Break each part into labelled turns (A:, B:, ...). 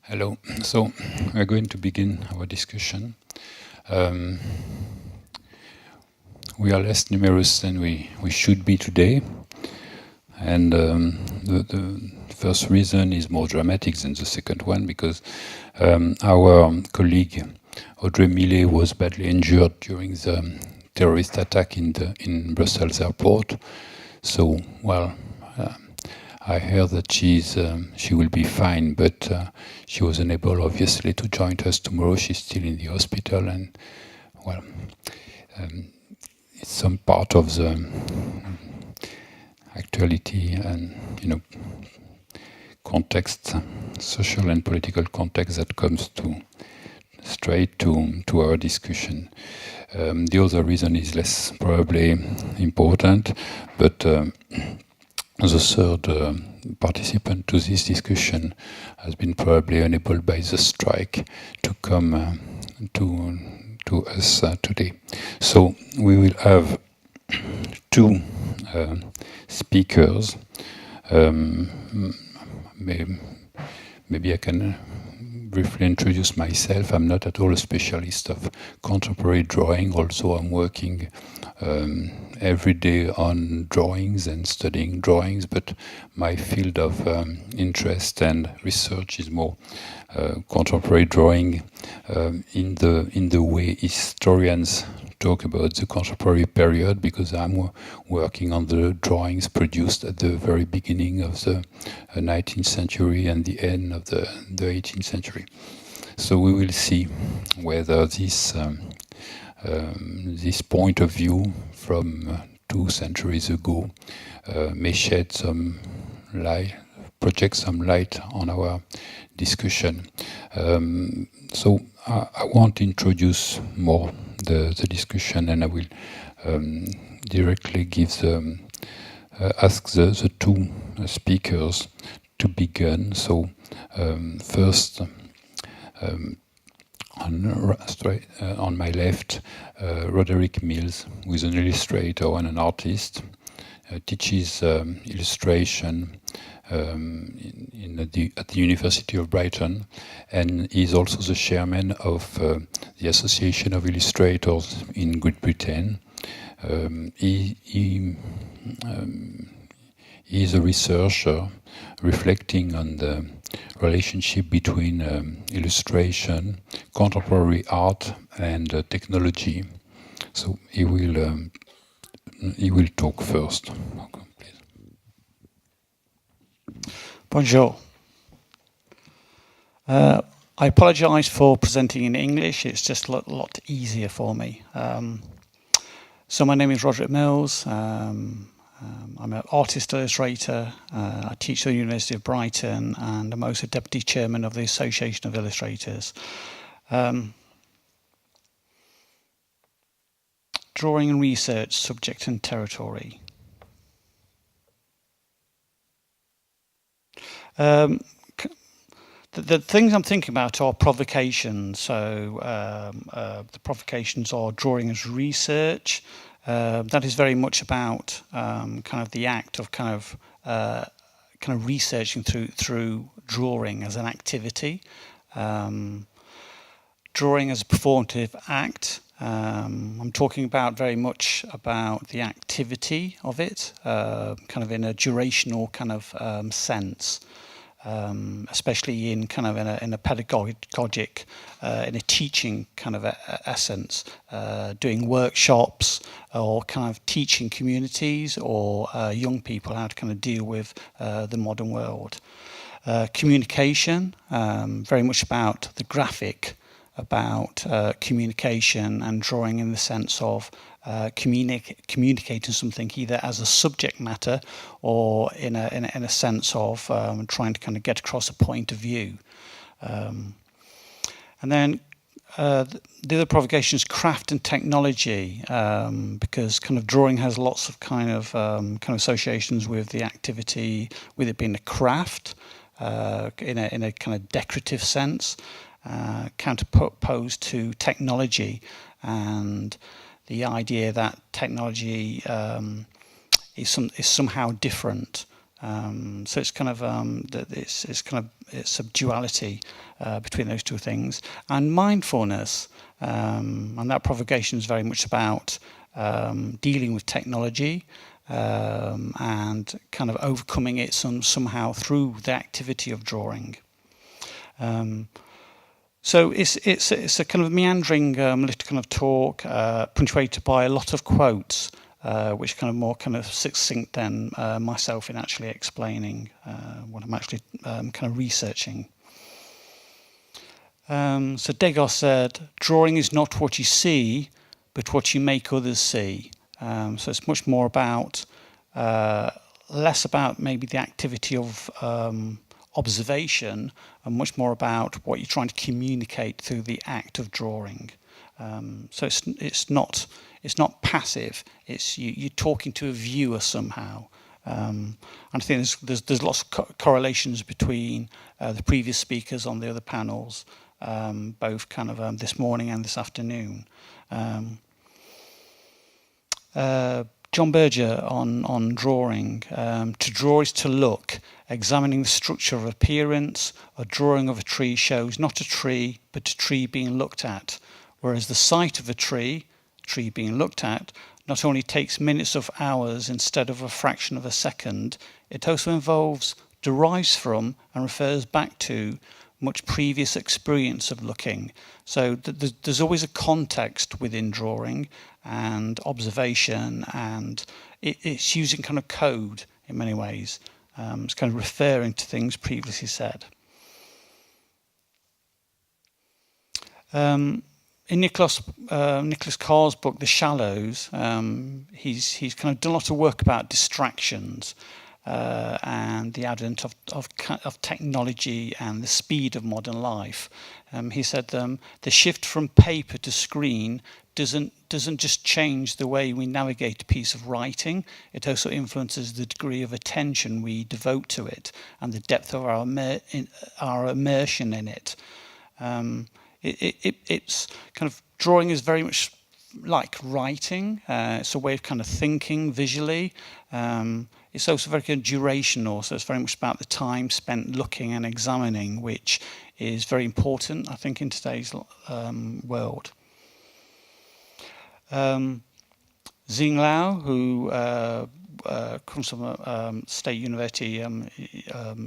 A: Hello. So we're going to begin our discussion. We are less numerous than we should be today, and the first reason is more dramatic than the second one, because our colleague Audrey Millet was badly injured during the terrorist attack in Brussels airport. So, well, I heard that she will be fine, but she was unable, obviously, to join us tomorrow. She's still in the hospital, and well, it's some part of the actuality and context, social and political context that comes straight to our discussion. The other reason is less probably important, but the third participant to this discussion has been probably unable by the strike to come to us today. So we will have two speakers. Maybe I can briefly introduce myself. I'm not at all a specialist of contemporary drawing, although I'm working every day on drawings and studying drawings, but my field of interest and research is more contemporary drawing in the way historians talk about the contemporary period, because I'm working on the drawings produced at the very beginning of the 19th century and the end of the 18th century. So we will see whether this point of view from 2 centuries ago may shed some light, project some light on our discussion. So I want to introduce more the discussion, and I will directly ask the two speakers to begin. So first, on my left, Roderick Mills, who is an illustrator and an artist, teaches illustration at the University of Brighton, and is also the chairman of the Association of Illustrators in Great Britain. He is a researcher reflecting on the relationship between illustration, contemporary art, and technology. So he will talk first. Okay, please.
B: Bonjour. I apologise for presenting in English. It's just a lot easier for me. So my name is Roderick Mills. I'm an artist illustrator. I teach at the University of Brighton, and I'm also deputy chairman of the Association of Illustrators. Drawing and research, subject and territory. The things I'm thinking about are provocations. So the provocations are drawing as research. That is very much about kind of the act of kind of researching through drawing as an activity. Drawing as a performative act. I'm talking about very much about the activity of it, kind of in a durational kind of sense. Especially in kind of in a pedagogic, in a teaching kind of essence, doing workshops or kind of teaching communities or young people how to kind of deal with the modern world. Communication, very much about the graphic, about communication and drawing in the sense of communicating something either as a subject matter or in a sense of trying to kind of get across a point of view. And then the other provocation is craft and technology, because kind of drawing has lots of kind of associations with the activity, with it being a craft. in a kind of decorative sense, counterposed to technology and the idea that technology is somehow different. So it's kind of it's a duality between those two things. And mindfulness, and that provocation is very much about dealing with technology and kind of overcoming it somehow through the activity of drawing. So it's a kind of meandering little kind of talk, punctuated by a lot of quotes, which kind of more kind of succinct than myself in actually explaining what I'm actually kind of researching. So Degas said, "Drawing is not what you see, but what you make others see." So it's much more about, less about maybe the activity of observation, and much more about what you're trying to communicate through the act of drawing. So it's not passive. It's you're talking to a viewer somehow. And I think there's lots of correlations between the previous speakers on the other panels, both kind of this morning and this afternoon. John Berger on drawing. To draw is to look. Examining the structure of appearance, a drawing of a tree shows not a tree, but a tree being looked at. Whereas the sight of a tree being looked at, not only takes minutes of hours instead of a fraction of a second, it also involves, derives from, and refers back to much previous experience of looking. So there's always a context within drawing and observation, and it's using kind of code in many ways. It's kind of referring to things previously said. In Nicholas Carr's book, The Shallows, he's kind of done a lot of work about distractions and the advent of technology and the speed of modern life. He said the shift from paper to screen doesn't just change the way we navigate a piece of writing, it also influences the degree of attention we devote to it and the depth of our immersion in it. It's kind of, drawing is very much like writing. It's a way of kind of thinking visually. It's also very kind of durational, so it's very much about the time spent looking and examining, which is very important, I think, in today's world. Xing Lao, who comes from State University,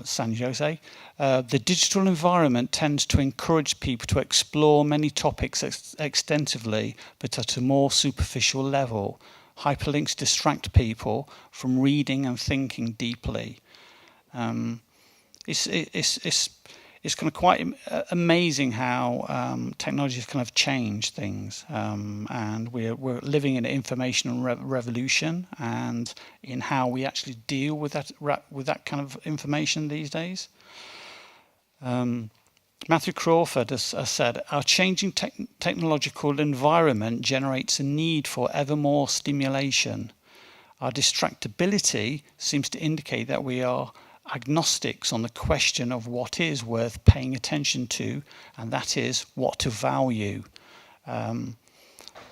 B: San Jose, the digital environment tends to encourage people to explore many topics extensively, but at a more superficial level. Hyperlinks distract people from reading and thinking deeply. It's kind of quite amazing how technology has kind of changed things, and we're living in an information revolution, and in how we actually deal with that kind of information these days. Matthew Crawford has said, "Our changing technological environment generates a need for ever more stimulation. Our distractibility seems to indicate that we are agnostics on the question of what is worth paying attention to, and that is what to value."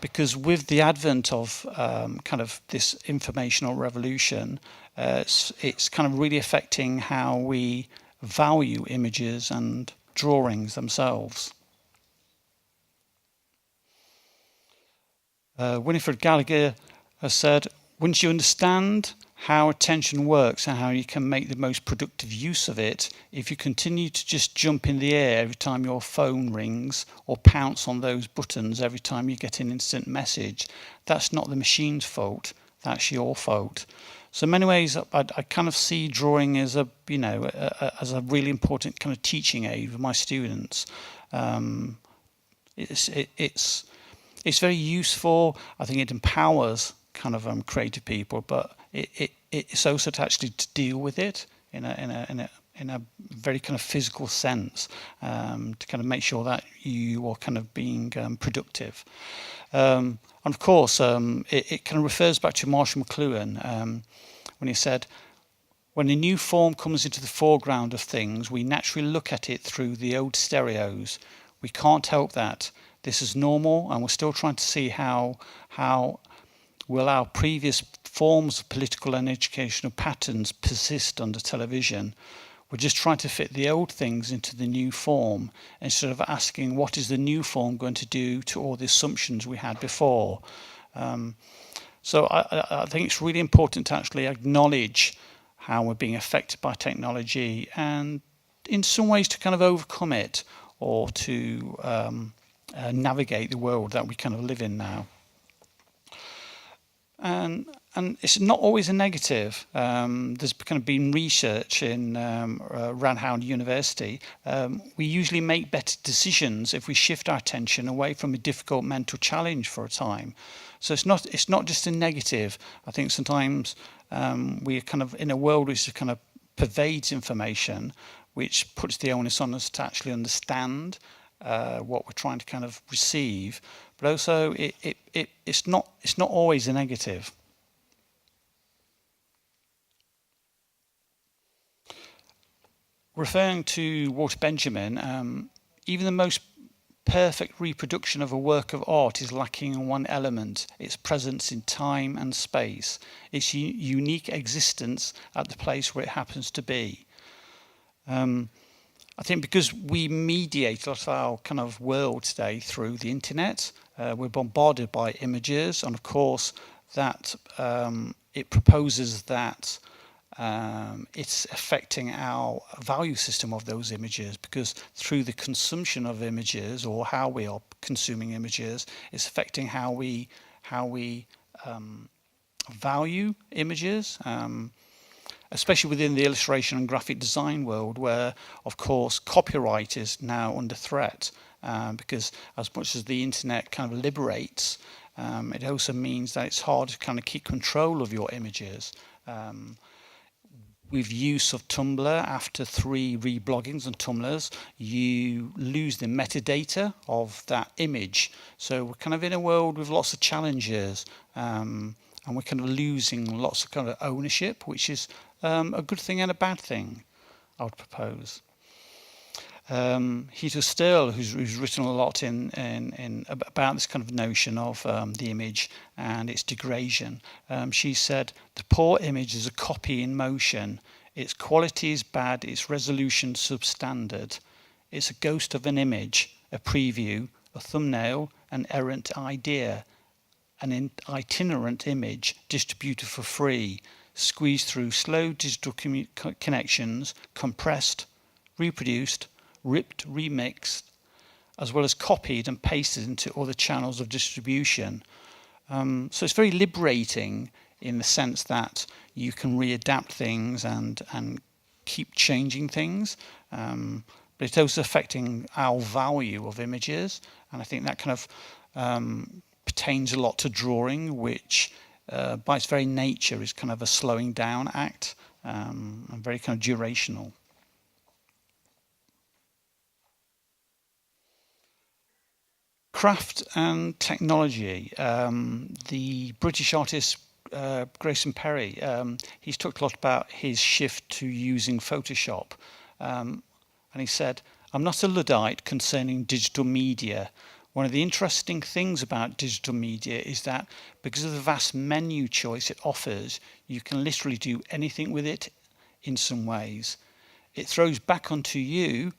B: Because with the advent of kind of this informational revolution, it's kind of really affecting how we value images and drawings themselves. Winifred Gallagher has said, "Once you understand how attention works and how you can make the most productive use of it, if you continue to just jump in the air every time your phone rings or pounce on those buttons every time you get an instant message, that's not the machine's fault, that's your fault." So in many ways, I kind of see drawing as as a really important kind of teaching aid with my students. It's very useful. I think it empowers kind of creative people, but it's also to actually to deal with it in a very kind of physical sense, to kind of make sure that you are kind of being productive. And of course, it kind of refers back to Marshall McLuhan when he said, When a new form comes into the foreground of things, we naturally look at it through the old stereos. We can't help that. This is normal, and we're still trying to see how will our previous forms of political and educational patterns persist under television. We're just trying to fit the old things into the new form instead of asking what is the new form going to do to all the assumptions we had before. So I think it's really important to actually acknowledge how we're being affected by technology, and in some ways to kind of overcome it, or to navigate the world that we kind of live in now. And it's not always a negative. There's kind of been research in Ranhound University. We usually make better decisions if we shift our attention away from a difficult mental challenge for a time. So it's not just a negative. I think sometimes we're kind of in a world which kind of pervades information, which puts the onus on us to actually understand what we're trying to kind of receive. But also, it's not always a negative. Referring to Walter Benjamin, even the most perfect reproduction of a work of art is lacking in one element: its presence in time and space, its unique existence at the place where it happens to be. I think because we mediate a lot of our kind of world today through the internet, we're bombarded by images, and of course that it proposes that it's affecting our value system of those images, because through the consumption of images, or how we are consuming images, it's affecting how we value images. Especially within the illustration and graphic design world, where, of course, copyright is now under threat, because as much as the internet kind of liberates, it also means that it's hard to kind of keep control of your images. With use of Tumblr, after 3 rebloggings on Tumblrs, you lose the metadata of that image. So we're kind of in a world with lots of challenges, and we're kind of losing lots of kind of ownership, which is a good thing and a bad thing, I would propose. Heath Stirl, who's written a lot in about this kind of notion of the image and its degradation, she said, "The poor image is a copy in motion. Its quality is bad, its resolution substandard. It's a ghost of an image, a preview, a thumbnail, an errant idea, an itinerant image distributed for free, squeezed through slow digital connections, compressed, reproduced, ripped, remixed, as well as copied and pasted into other channels of distribution." So it's very liberating in the sense that you can readapt things and keep changing things, but it's also affecting our value of images, and I think that kind of pertains a lot to drawing, which by its very nature is kind of a slowing down act, and very kind of durational. Craft and technology. The British artist Grayson Perry, he's talked a lot about his shift to using Photoshop, and he said, "I'm not a Luddite concerning digital media. One of the interesting things about digital media is that because of the vast menu choice it offers, you can literally do anything with it in some ways. It throws back onto you,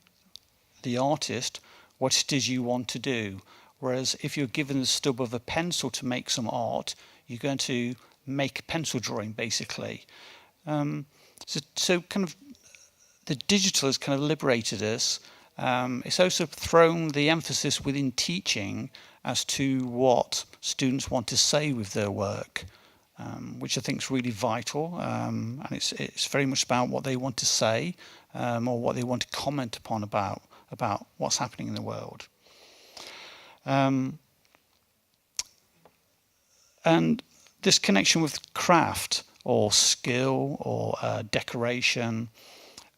B: the artist, what it is you want to do. Whereas if you're given the stub of a pencil to make some art, you're going to make a pencil drawing, basically." So kind of the digital has kind of liberated us. It's also thrown the emphasis within teaching as to what students want to say with their work, which I think is really vital. And it's very much about what they want to say, or what they want to comment upon about what's happening in the world. And this connection with craft or skill or decoration,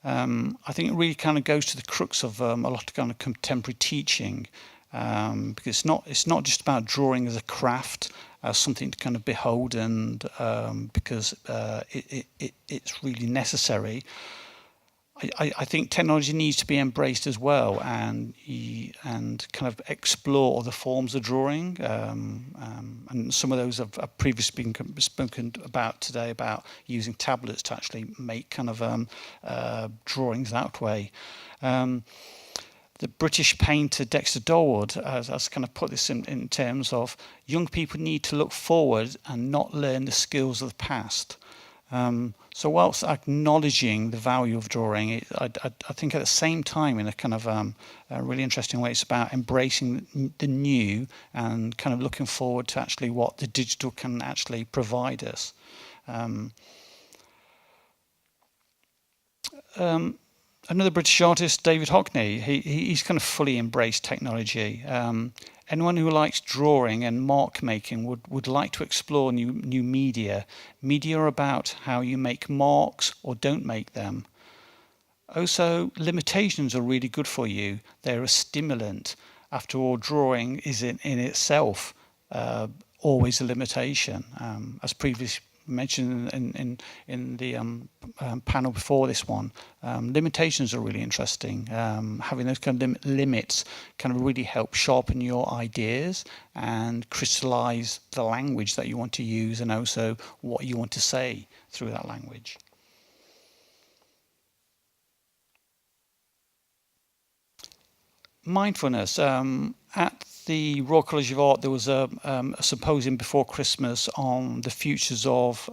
B: I think it really kind of goes to the crux of a lot of kind of contemporary teaching, because it's not just about drawing as a craft, as something to kind of behold, and because it's really necessary. I think technology needs to be embraced as well, and kind of explore other forms of drawing. And some of those I've previously been spoken about today, about using tablets to actually make kind of drawings that way. The British painter Dexter Dawood has kind of put this in terms of young people need to look forward and not learn the skills of the past. So whilst acknowledging the value of drawing, I think at the same time, in a kind of a really interesting way, it's about embracing the new and kind of looking forward to actually what the digital can actually provide us. Another British artist, David Hockney, he's kind of fully embraced technology. Anyone who likes drawing and mark making would like to explore new media. Media are about how you make marks or don't make them. Also, limitations are really good for you. They're a stimulant. After all, drawing is in itself always a limitation. As previously mentioned in the panel before this one, limitations are really interesting. Having those kind of limits can really help sharpen your ideas and crystallize the language that you want to use, and also what you want to say through that language. Mindfulness. At the Royal College of Art, there was a symposium before Christmas on the futures of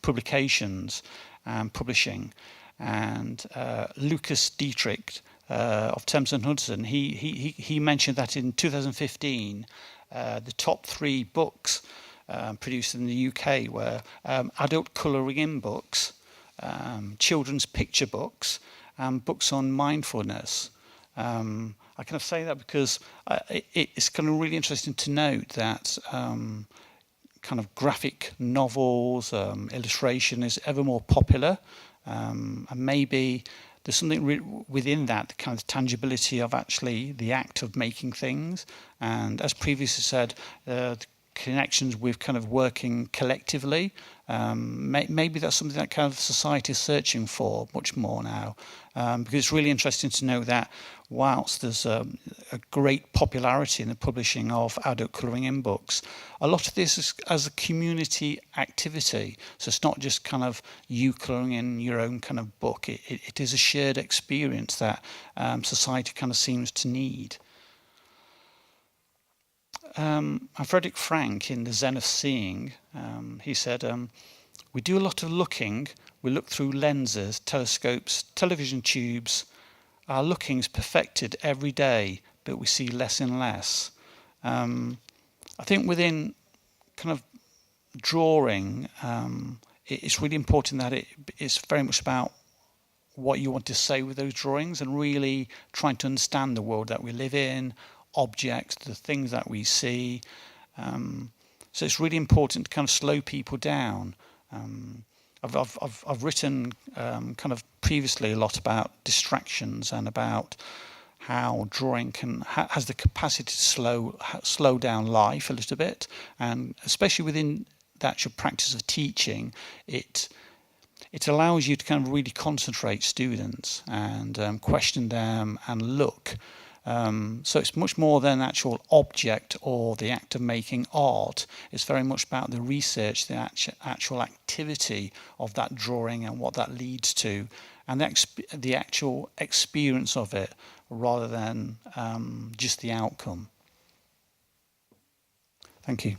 B: publications and publishing. And Lucas Dietrich of Thames and Hudson, he mentioned that in 2015, the top 3 books produced in the UK were adult colouring in books, children's picture books, and books on mindfulness. I kind of say that because it's kind of really interesting to note that kind of graphic novels, illustration is ever more popular, and maybe there's something within that, the kind of tangibility of actually the act of making things, and as previously said, the connections with kind of working collectively. Maybe that's something that kind of society is searching for much more now, because it's really interesting to know that whilst there's a great popularity in the publishing of adult colouring in books, a lot of this is as a community activity. So it's not just kind of you colouring in your own kind of book. It is a shared experience that society kind of seems to need. Frederick Frank, in The Zen of Seeing, he said, we do a lot of looking. We look through lenses, telescopes, television tubes. Our looking's perfected every day, but we see less and less. I think within kind of drawing, it's really important that it's very much about what you want to say with those drawings, and really trying to understand the world that we live in, objects, the things that we see. So it's really important to kind of slow people down. I've written kind of previously a lot about distractions and about how drawing has the capacity to slow down life a little bit, and especially within the actual practice of teaching, it allows you to kind of really concentrate students and question them and look. So it's much more than an actual object or the act of making art. It's very much about the research, the actual activity of that drawing and what that leads to, and the actual experience of it, rather than just the outcome. Thank you.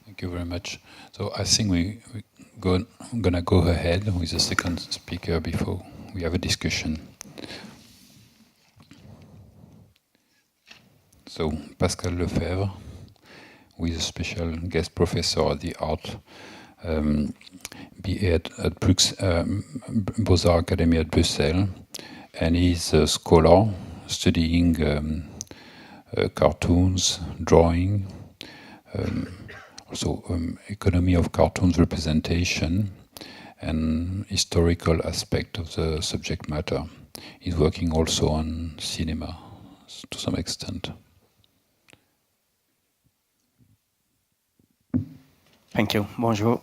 A: Thank you very much. So I think I'm gonna go ahead with the second speaker before we have a discussion. So Pascal Lefèvre, who is a special guest professor at the Art BA at Beaux-Arts Academy at Bruxelles, and he's a scholar studying cartoons, drawing, also economy of cartoons representation, and historical aspect of the subject matter. he's working also on cinema to some extent.
C: Thank you. Bonjour.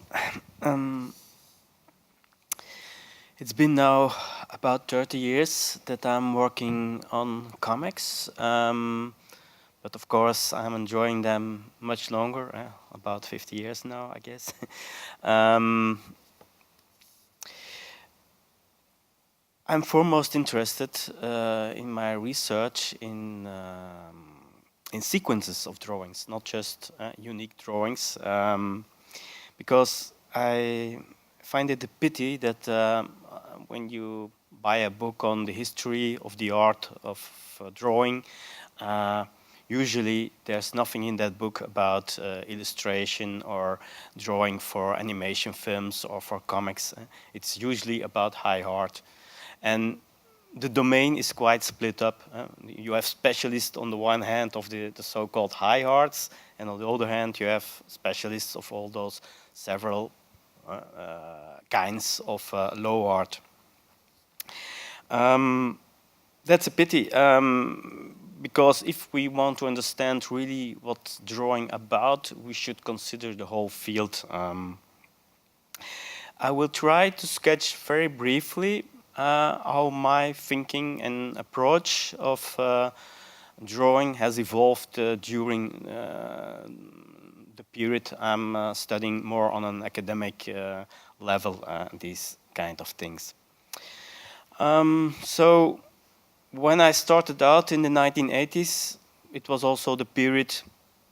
C: It's been now about 30 years that I'm working on comics, but of course I'm enjoying them much longer, about 50 years now, I guess. I'm foremost interested in my research in sequences of drawings, not just unique drawings, because I find it a pity that when you buy a book on the history of the art of drawing, usually there's nothing in that book about illustration or drawing for animation films or for comics. It's usually about high art. And the domain is quite split up. You have specialists on the one hand of the so-called high arts, and on the other hand you have specialists of all those several kinds of low art. That's a pity, because if we want to understand really what's drawing about, we should consider the whole field. I will try to sketch very briefly how my thinking and approach of drawing has evolved during the period I'm studying more on an academic level, these kind of things. So when I started out in the 1980s, it was also the period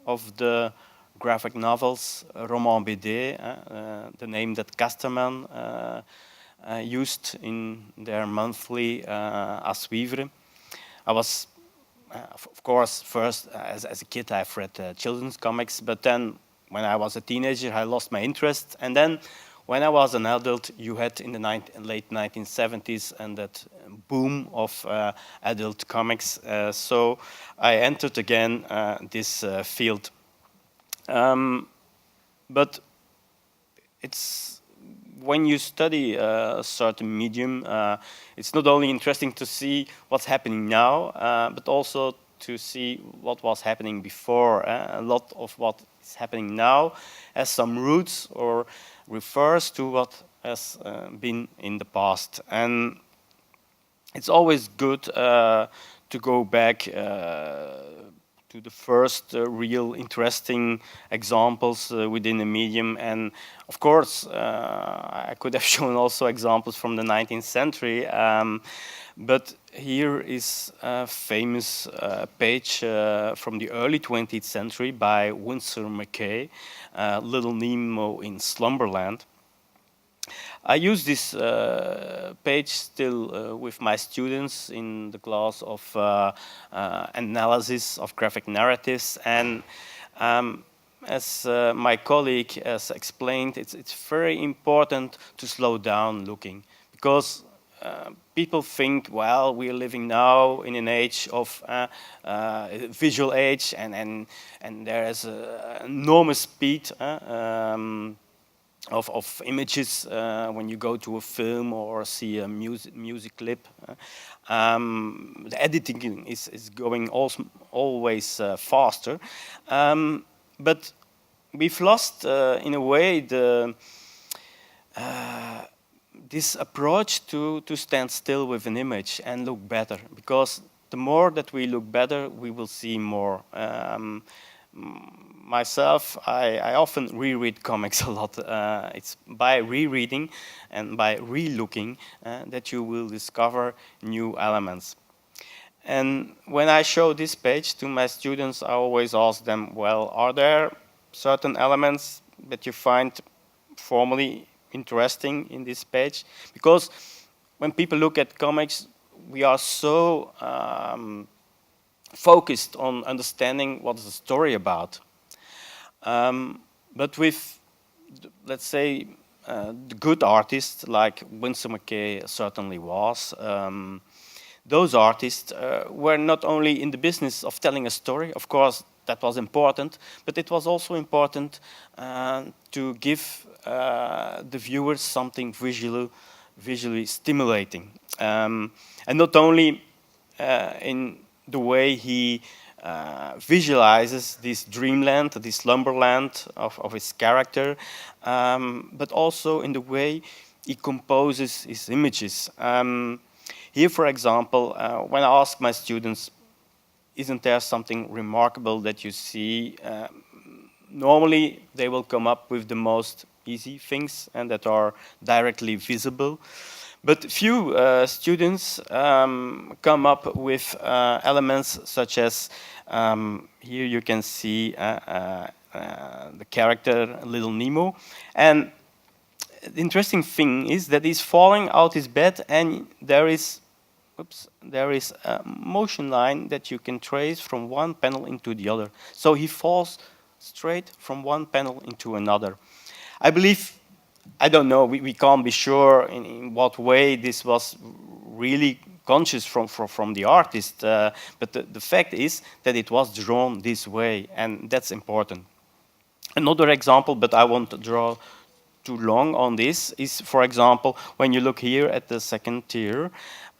C: of the graphic novels, roman BD, the name that Casterman used in their monthly À Suivre. I was, of course, first as a kid I've read children's comics, but then when I was a teenager I lost my interest, and then when I was an adult you had in the late 1970s and that boom of adult comics, so I entered again this field. But it's when you study a certain medium, it's not only interesting to see what's happening now, but also to see what was happening before. A lot of what is happening now has some roots or refers to what has been in the past. And it's always good to go back to the first real interesting examples within the medium. And of course, I could have shown also examples from the 19th century, but here is a famous page from the early 20th century by Winsor McCay, Little Nemo in Slumberland. I use this page still with my students in the class of analysis of graphic narratives, and as my colleague has explained, it's very important to slow down looking, because people think, well, we're living now in an age of visual age, and there is an enormous speed of images when you go to a film or see a music clip. The editing is going always faster, but we've lost in a way this approach to stand still with an image and look better, because the more that we look better, we will see more. Myself, I often reread comics a lot. It's by rereading and by re-looking that you will discover new elements. And when I show this page to my students, I always ask them, well, are there certain elements that you find formally interesting in this page? Because when people look at comics, we are so focused on understanding what is the story about. But with, let's say, the good artists, like Winsor McCay certainly was, those artists were not only in the business of telling a story, of course that was important, but it was also important to give the viewers something visually stimulating. And not only in the way he visualizes this dreamland, this slumberland of his character, but also in the way he composes his images. Here, for example, when I ask my students, isn't there something remarkable that you see? Normally, they will come up with the most easy things and that are directly visible. But few students come up with elements such as, here you can see the character Little Nemo. And the interesting thing is that he's falling out his bed and there is a motion line that you can trace from one panel into the other. So he falls straight from one panel into another. I believe, I don't know, we can't be sure in what way this was really conscious from the artist, but the fact is that it was drawn this way, and that's important. Another example, but I won't draw too long on this, is, for example, when you look here at the second tier,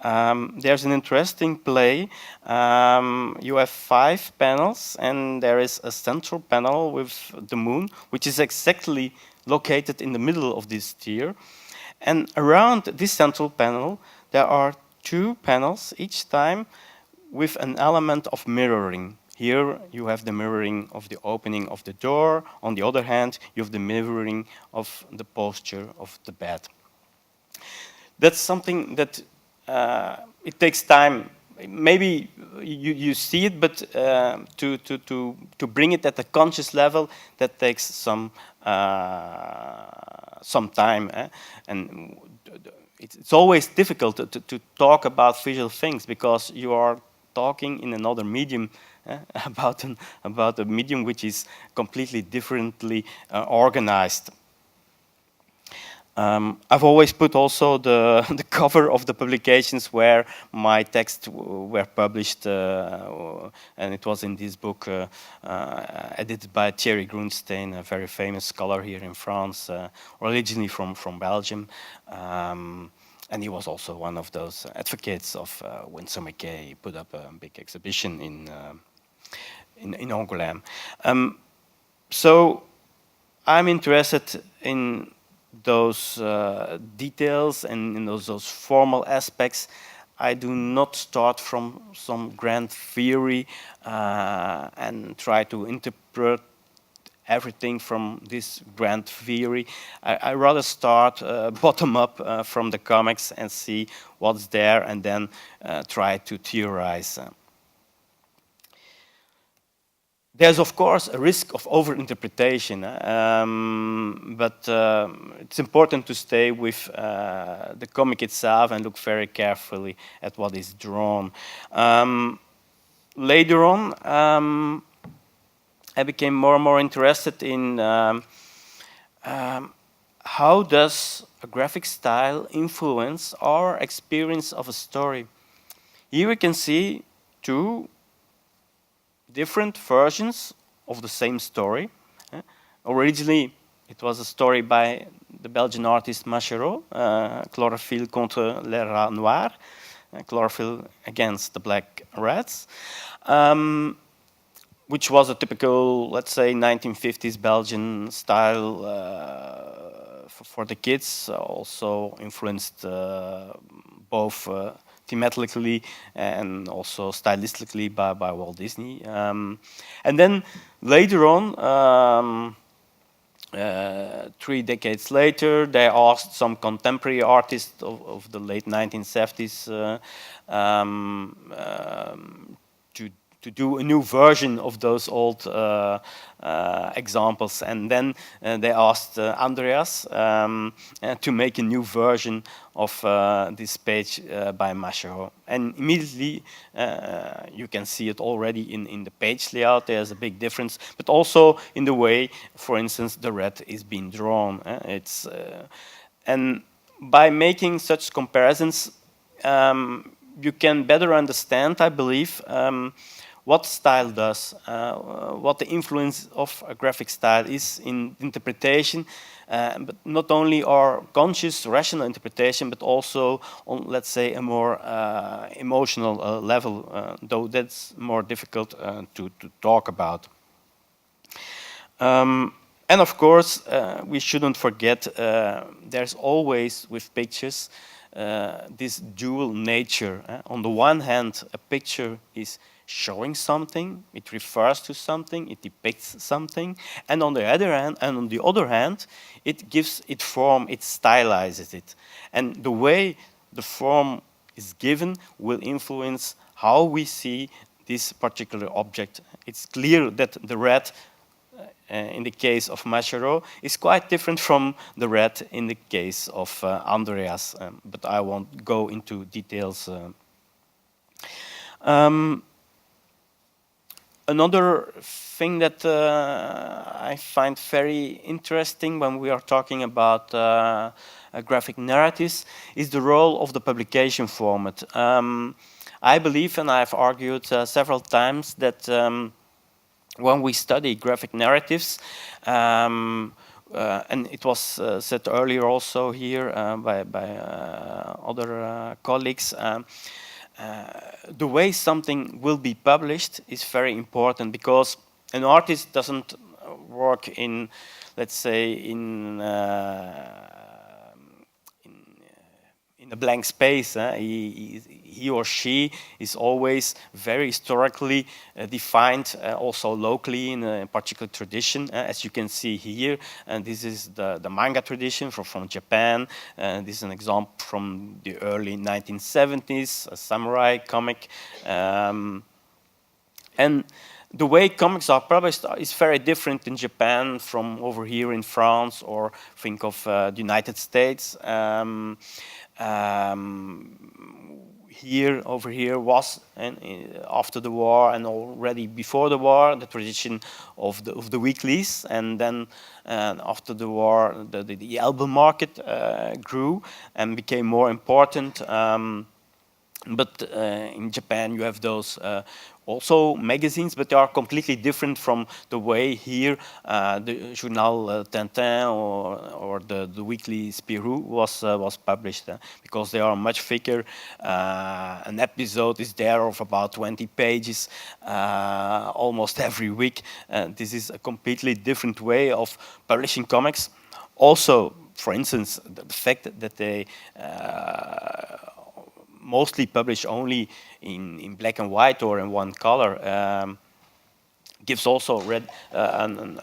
C: there's an interesting play. You have 5 panels, and there is a central panel with the moon, which is exactly located in the middle of this tier. And around this central panel, there are 2 panels each time with an element of mirroring. Here you have the mirroring of the opening of the door. On the other hand, you have the mirroring of the posture of the bed. That's something that it takes time. Maybe you see it, but to bring it at a conscious level, that takes some time. And it's always difficult to talk about visual things because you are talking in another medium about a medium which is completely differently organized. I've always put also the cover of the publications where my texts were published, and it was in this book edited by Thierry Groenstein, a very famous scholar here in France, originally from Belgium. And he was also one of those advocates of Winsor McCay. He put up a big exhibition in Angoulême. So I'm interested in those details and in those formal aspects. I do not start from some grand theory and try to interpret everything from this grand theory. I rather start bottom up from the comics and see what's there and then try to theorize. There's, of course, a risk of overinterpretation, but it's important to stay with the comic itself and look very carefully at what is drawn. Later on, I became more and more interested in how does a graphic style influence our experience of a story. Here we can see 2 different versions of the same story. Originally, it was a story by the Belgian artist Machereau, Chlorophylle contre les rats noirs, chlorophyll against the black rats, which was a typical, let's say, 1950s Belgian style for the kids, also influenced both thematically and also stylistically by Walt Disney. And then later on, 3 decades later, they asked some contemporary artists of the late 1970s to do a new version of those old examples. And then they asked Andreas to make a new version of this page by Machereau. And immediately you can see it already in the page layout. There's a big difference, but also in the way, for instance, the red is being drawn. And by making such comparisons, you can better understand, I believe, what style does, what the influence of a graphic style is in interpretation, but not only our conscious, rational interpretation, but also on, let's say, a more emotional level, though that's more difficult to talk about. And of course, we shouldn't forget, there's always with pictures this dual nature. On the one hand, a picture is showing something, it refers to something, it depicts something, and on the other hand, it gives it form, it stylizes it. And the way the form is given will influence how we see this particular object. It's clear that the red in the case of Machero is quite different from the red in the case of Andreas, but I won't go into details. Another thing that I find very interesting when we are talking about graphic narratives is the role of the publication format. I believe, and I've argued several times, that when we study graphic narratives, and it was said earlier also here by other colleagues, the way something will be published is very important, because an artist doesn't work in, let's say, in a blank space. He or she is always very historically defined, also locally in a particular tradition, as you can see here. And this is the manga tradition from Japan. This is an example from the early 1970s, a samurai comic. And the way comics are published is very different in Japan from over here in France, or think of the United States. Over here was, and after the war and already before the war, the tradition of the weeklies, and then after the war the album market grew and became more important. But in Japan you have those also magazines, but they are completely different from the way here the Journal Tintin or the weekly Spirou was published, because they are much thicker. An episode is there of about 20 pages almost every week. This is a completely different way of publishing comics. Also, for instance, the fact that they mostly publish only in black and white or in one color gives also a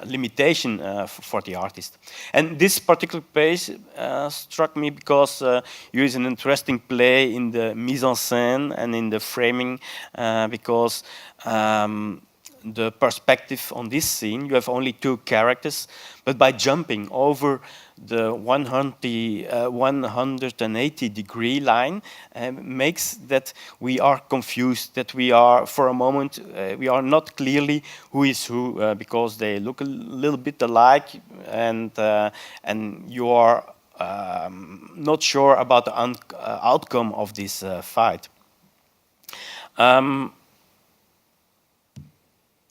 C: limitation for the artist. And this particular page struck me because you use an interesting play in the mise en scène and in the framing, because the perspective on this scene, you have only two characters, but by jumping over the 180-degree line makes that we are confused, that we are, for a moment, we are not clearly who is who, because they look a little bit alike, and you are not sure about the outcome of this fight.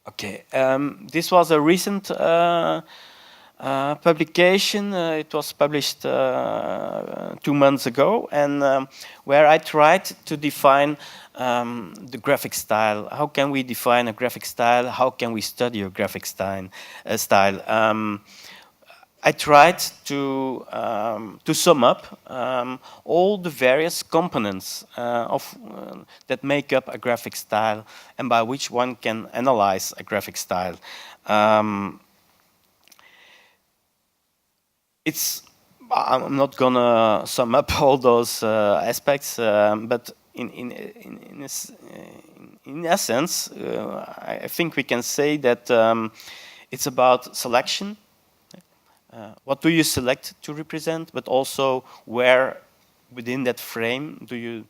C: Okay, this was a recent publication. It was published 2 months ago, and where I tried to define the graphic style. How can we define a graphic style? How can we study a graphic style? I tried to sum up all the various components that make up a graphic style, and by which one can analyze a graphic style. I'm not gonna sum up all those aspects, but in essence, I think we can say that it's about selection. What do you select to represent, but also where within that frame do you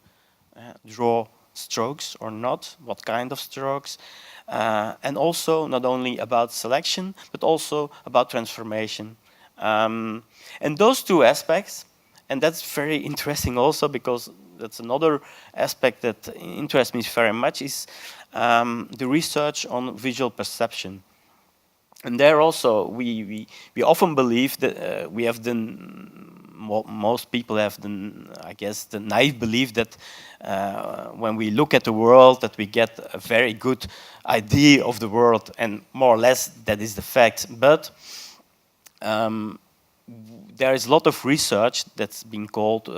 C: draw strokes or not, what kind of strokes, and also not only about selection, but also about transformation. And those two aspects, and that's very interesting also, because that's another aspect that interests me very much, is the research on visual perception. And there also, we often believe that we have most people have I guess, the naive belief that when we look at the world, that we get a very good idea of the world, and more or less that is the fact. But there is a lot of research that's been called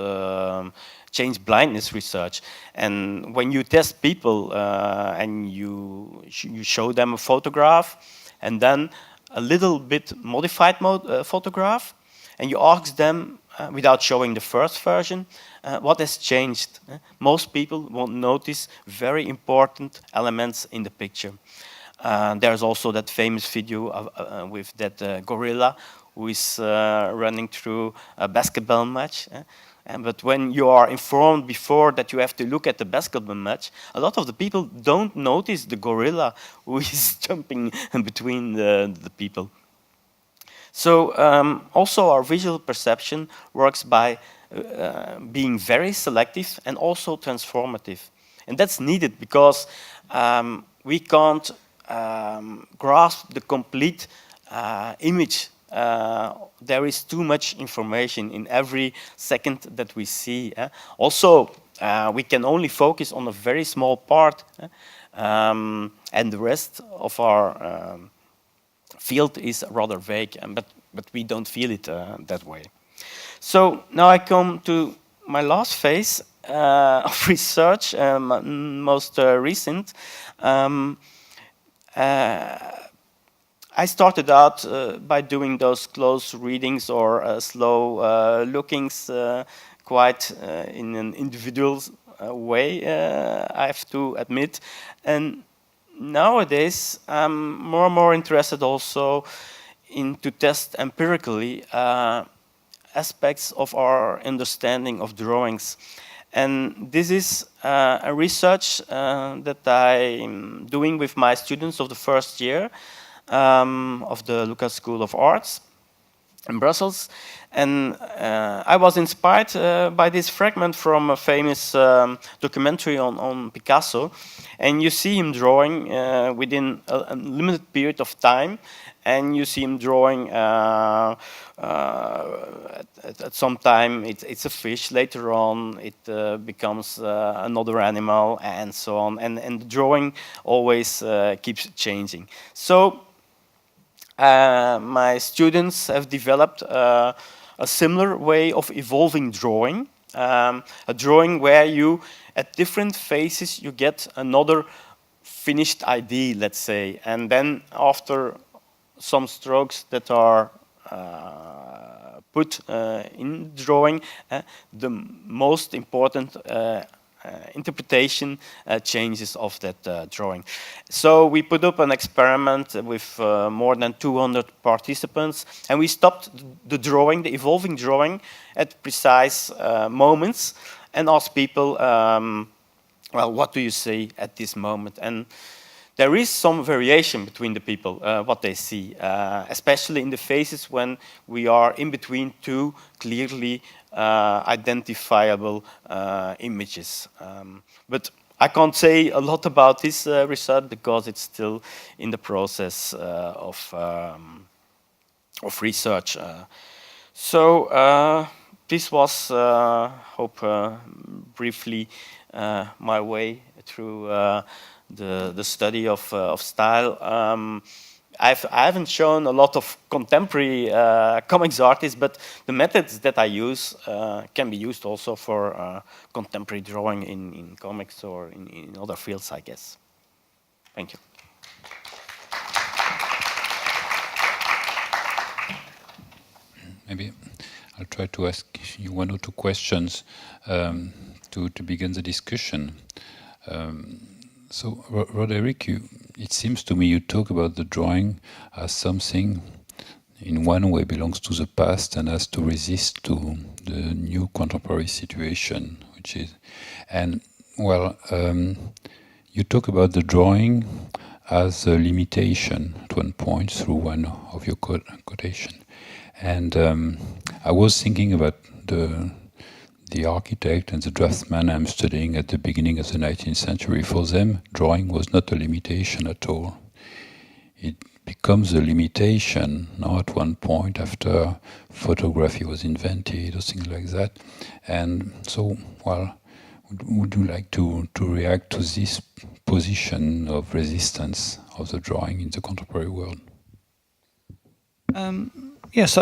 C: change blindness research. And when you test people and you show them a photograph, and then a little bit modified photograph, and you ask them, without showing the first version, what has changed. Most people won't notice very important elements in the picture. There's also that famous video with that gorilla who is running through a basketball match. But when you are informed before that you have to look at the basketball match, a lot of the people don't notice the gorilla who is jumping between the people. So also our visual perception works by being very selective and also transformative. And that's needed because we can't grasp the complete image. There is too much information in every second that we see. Also, we can only focus on a very small part, and the rest of our field is rather vague, but we don't feel it that way. So now I come to my last phase of research, most recent. I started out by doing those close readings or slow lookings quite in an individual way, I have to admit. And nowadays, I'm more and more interested also to test empirically aspects of our understanding of drawings. And this is a research that I'm doing with my students of the first year of the LUCA School of Arts in Brussels. And I was inspired by this fragment from a famous documentary on Picasso. And you see him drawing within a limited period of time. And you see him drawing at some time it's a fish, later on it becomes another animal, and so on. And the drawing always keeps changing. So my students have developed a similar way of evolving drawing, a drawing where you, at different phases, you get another finished idea, let's say, and then after some strokes that are put in drawing, the most important interpretation changes of that drawing. So we put up an experiment with more than 200 participants, and we stopped the drawing, the evolving drawing, at precise moments, and asked people, well, what do you see at this moment? And there is some variation between the people, what they see, especially in the phases when we are in between two clearly identifiable images. But I can't say a lot about this research because it's still in the process of research. So this was, hope briefly, my way through the study of style. I haven't shown a lot of contemporary comics artists, but the methods that I use can be used also for contemporary drawing in comics or in other fields, I guess. Thank you.
A: Maybe I'll try to ask you one or two questions to begin the discussion. So, Roderick, it seems to me you talk about the drawing as something, in one way, belongs to the past and has to resist to the new contemporary situation, which is, and well, you talk about the drawing as a limitation at one point through one of your quotation, and I was thinking about the the architect and the draftsman I'm studying at the beginning of the 19th century, for them, drawing was not a limitation at all. It becomes a limitation now at one point after photography was invented or things like that. And so, well, would you like to react to this position of resistance of the drawing in the contemporary world?
B: Yes,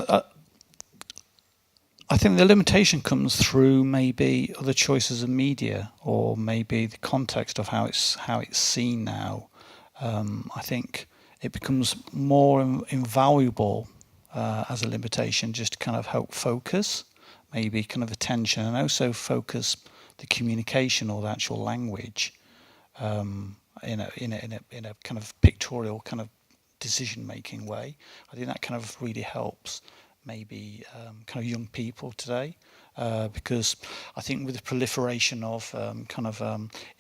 B: I think the limitation comes through maybe other choices of media, or maybe the context of how it's seen now. I think it becomes more invaluable as a limitation, just to kind of help focus, maybe kind of attention, and also focus the communication or the actual language in a kind of pictorial kind of decision-making way. I think that kind of really helps maybe kind of young people today, because I think with the proliferation of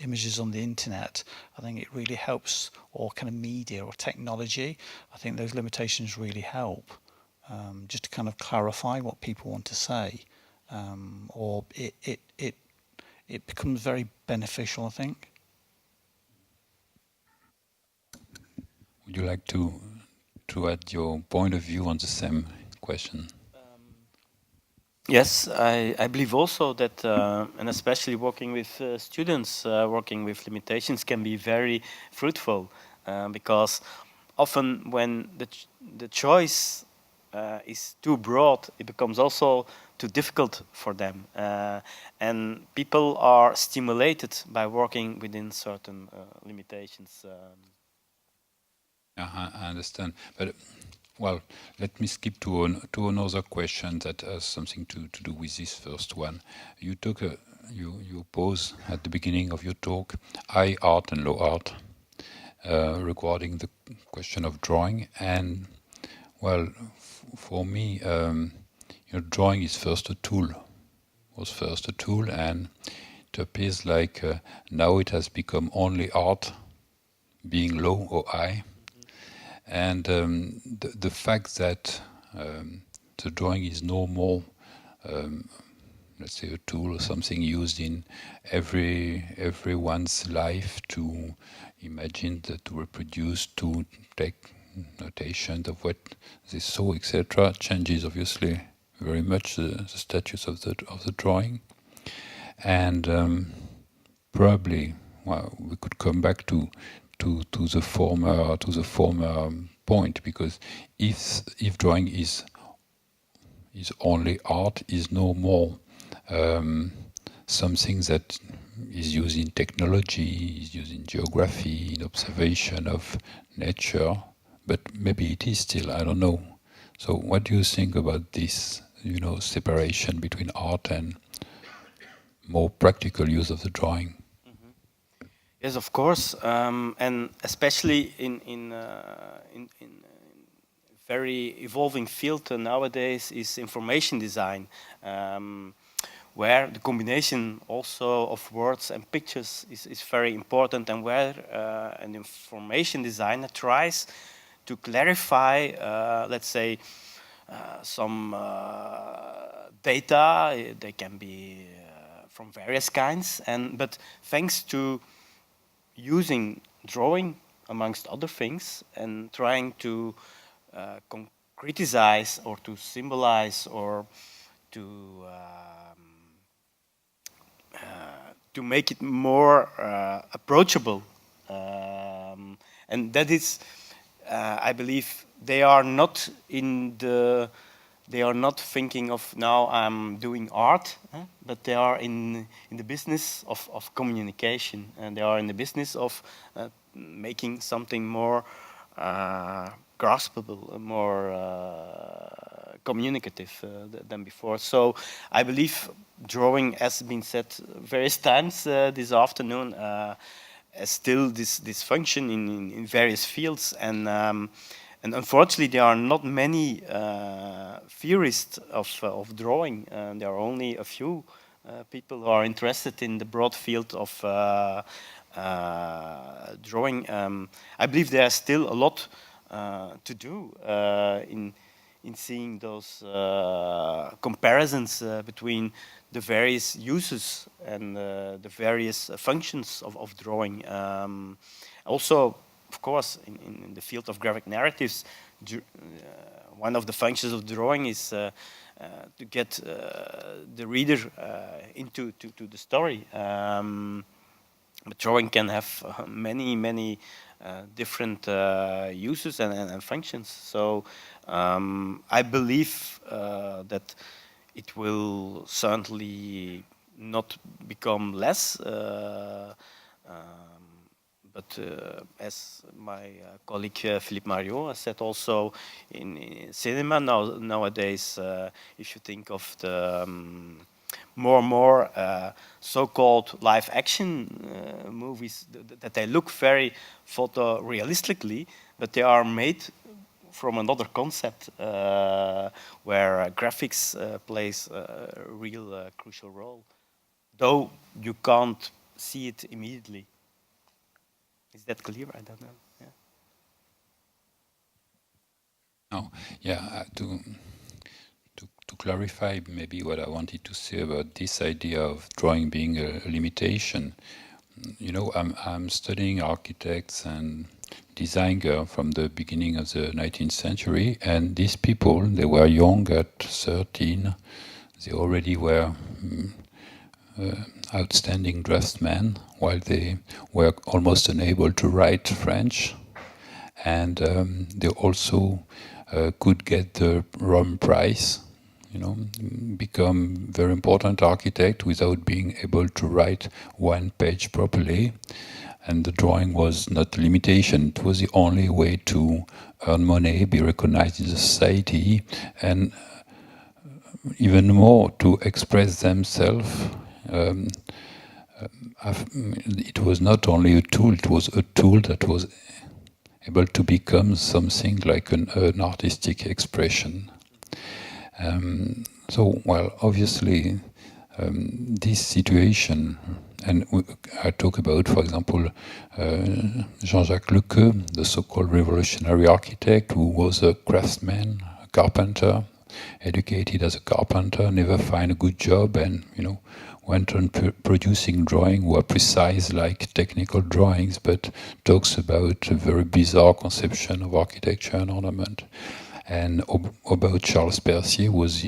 B: images on the internet, I think it really helps, or kind of media or technology. I think those limitations really help, just to kind of clarify what people want to say, or it becomes very beneficial, I think.
A: Would you like to add your point of view on the same question?
C: Yes, I believe also that, and especially working with students, working with limitations can be very fruitful, because often when the choice is too broad, it becomes also too difficult for them, and people are stimulated by working within certain limitations.
A: I understand, but well, let me skip to another question that has something to do with this first one. You pose at the beginning of your talk high art and low art regarding the question of drawing, and well, for me, drawing is first a tool. And it appears like now it has become only art, being low or high. And the fact that the drawing is no more, let's say, a tool or something used in everyone's life to imagine, to reproduce, to take notation of what they saw, etc., changes obviously very much the status of the drawing. And probably, well, we could come back to the former point, because if drawing is only art, is no more something that is used in technology, is used in geography, in observation of nature, but maybe it is still, I don't know. So what do you think about this, separation between art and more practical use of the drawing?
C: Yes, of course, and especially in very evolving field nowadays is information design, where the combination also of words and pictures is very important, and where an information designer tries to clarify, let's say, some data. They can be from various kinds, but thanks to using drawing amongst other things and trying to concretize or to symbolize or to make it more approachable, and that is, I believe, they are not thinking of now I'm doing art, but they are in the business of communication, and they are in the business of making something more graspable, more communicative than before. So I believe drawing, as been said various times this afternoon, has still this function in various fields, and unfortunately there are not many theorists of drawing. There are only a few people who are interested in the broad field of drawing. I believe there is still a lot to do in seeing those comparisons between the various uses and the various functions of drawing. Also, of course, in the field of graphic narratives, one of the functions of drawing is to get the reader into the story. But drawing can have many different uses and functions. So I believe that it will certainly not become less. But as my colleague Philippe Mariot has said, also in cinema nowadays, if you think of the more and more so-called live action movies, that they look very photorealistically, but they are made from another concept where graphics plays a real crucial role, though you can't see it immediately. Is that clear? I don't know. Yeah.
A: No, yeah. To clarify, maybe what I wanted to say about this idea of drawing being a limitation. You know, I'm studying architects and design from the beginning of the 19th century, and these people, they were young at 13. They already were outstanding draftsmen, while they were almost unable to write French, and they also could get the Rome Prize, you know, become very important architect without being able to write one page properly. And the drawing was not a limitation. It was the only way to earn money, be recognized in society, and even more to express themselves. It was not only a tool, it was a tool that was able to become something like an artistic expression. So, well, obviously, this situation, and I talk about, for example, Jean-Jacques Lequeux, the so-called revolutionary architect, who was a craftsman, a carpenter, educated as a carpenter, never find a good job, and went on producing drawings who are precise like technical drawings, but talks about a very bizarre conception of architecture and ornament. And about Charles Percier was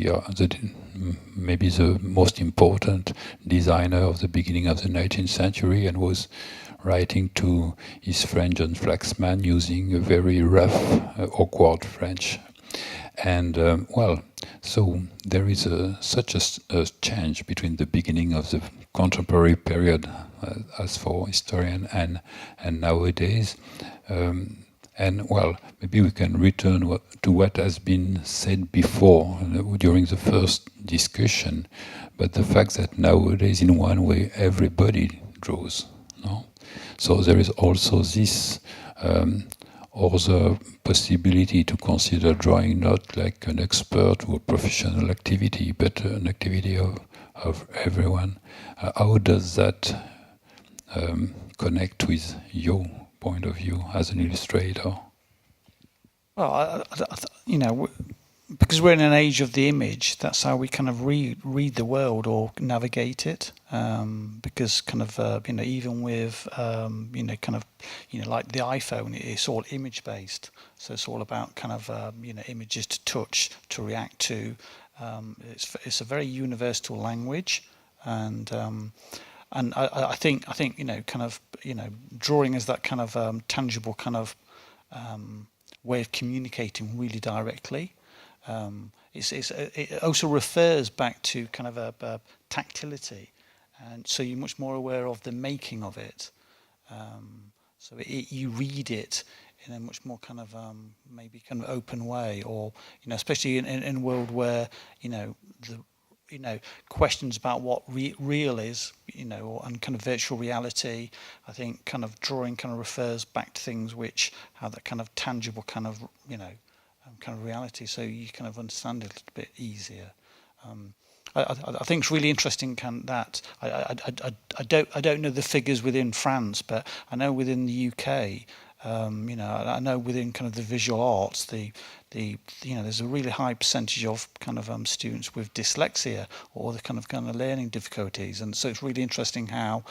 A: maybe the most important designer of the beginning of the 19th century, and was writing to his friend John Flaxman using a very rough, awkward French. And so there is such a change between the beginning of the contemporary period, as for historian, and nowadays. And maybe we can return to what has been said before during the first discussion, but the fact that nowadays, in one way, everybody draws. No? So there is also this other possibility to consider drawing not like an expert or professional activity, but an activity of everyone. How does that connect with your point of view as an illustrator?
B: Well, because we're in an age of the image, that's how we kind of read the world or navigate it. Because even with like the iPhone, it's all image based. So it's all about images to touch, to react to. It's a very universal language, and I think drawing is that kind of tangible kind of way of communicating really directly. It also refers back to kind of a tactility, and so you're much more aware of the making of it. So you read it in a much more kind of maybe kind of open way, or especially in a world where questions about what real is, and kind of virtual reality. I think kind of drawing kind of refers back to things which have that kind of tangible kind of kind of reality, so you kind of understand it a little bit easier. I think it's really interesting that I don't know the figures within France, but I know within the UK, I know within kind of the visual arts, the there's a really high percentage of kind of students with dyslexia or the kind of learning difficulties, and so it's really interesting how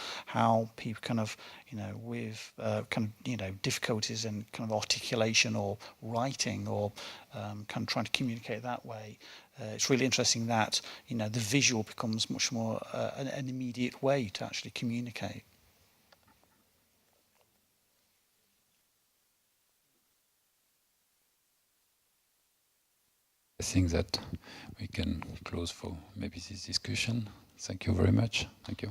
B: people kind of with difficulties in kind of articulation or writing or kind of trying to communicate that way. It's really interesting that the visual becomes much more an immediate way to actually communicate.
A: I think that we can close for maybe this discussion. Thank you very much. Thank you.